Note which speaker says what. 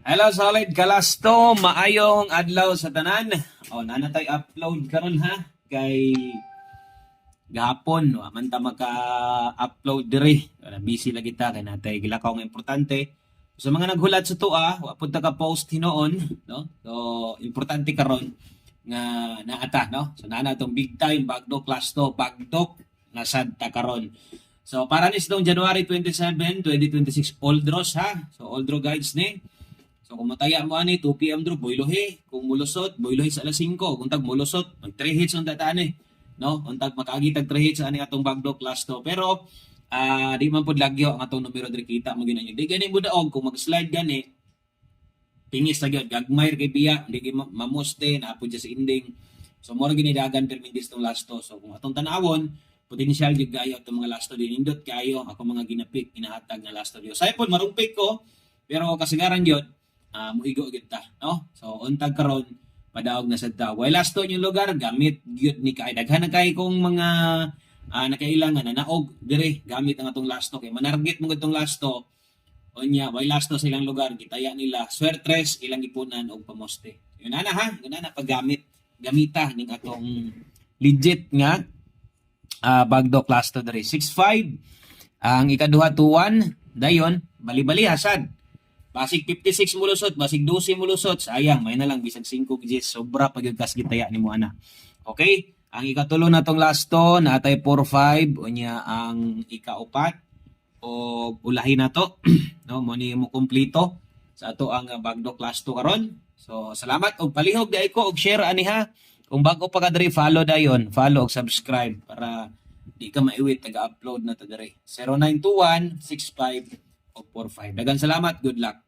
Speaker 1: Hello solid kalasto, maayong adlaw sa tanan. Nanatay upload karon ha kay gahapon wa man ta maka-upload diri. Busy lagi ta kay natay gilakaw nga importante. Sa mga naghulat sa tuwa, wa pud ta ka post hinoon, no? So importante karon nga naata, no? So naa tong big time bagdok klasto, bagdok nasad ta karon. So para ni itong January 27, 2026 Old Draws ha. So Old Draw guides ni. So kung mataya mo ani 2 PM draw boylohi, kung mulusot boylohi sa alas 5, kung tag mulusot mag 3 hits on tatane, no? Kung tag makaagi tag 3 hits ani atong bagdok last to. Pero di man pud lagyo ang atong numero diri kita mo ginanyo. Di gani mo daog kung mag-slide gani tingis na gyud gagmay kay biya, di mamuste na pud sa ending. So mo ra gini dagan permintis tong last to. So kung atong tanawon potential gyud gayo atong mga last to dinindot kayo ako mga ginapik inahatag na last to. Say pod marumpik ko pero kasagaran gyud muigo gyud ta, no? So untag karon padaog na sad ta. While last to yung lugar gamit gyud ni kay daghan na kay kung mga nakailangan na naog dire gamit ang atong last to kay manarget mo gitong last to. Onya, while last to sa ilang lugar gitaya nila swertres ilang ipunan og pamoste. Yun ana ha, yun ana paggamit gamita ning atong legit nga bagdok last to dire 6-5 ang ikaduha to 1 dayon bali-bali hasad. Basig 56 mulusot, basig 12 mulusot, sayang, may na lang bisag 5 gis, sobra pag yung kas gitaya ni mo ana. Okay? Ang ikatulo na tong last to, natay 4-5, o niya ang ikaupat, o ulahin na to, no, mo ni mo kumplito sa ato ang bagdok last to karon. So, salamat og palihog dai ko og share ani ha. Kung bago pa ka diri, follow dayon, follow og subscribe para di ka maiwit taga-upload na ta diri. 0921 65 o 45. Dagan salamat, good luck.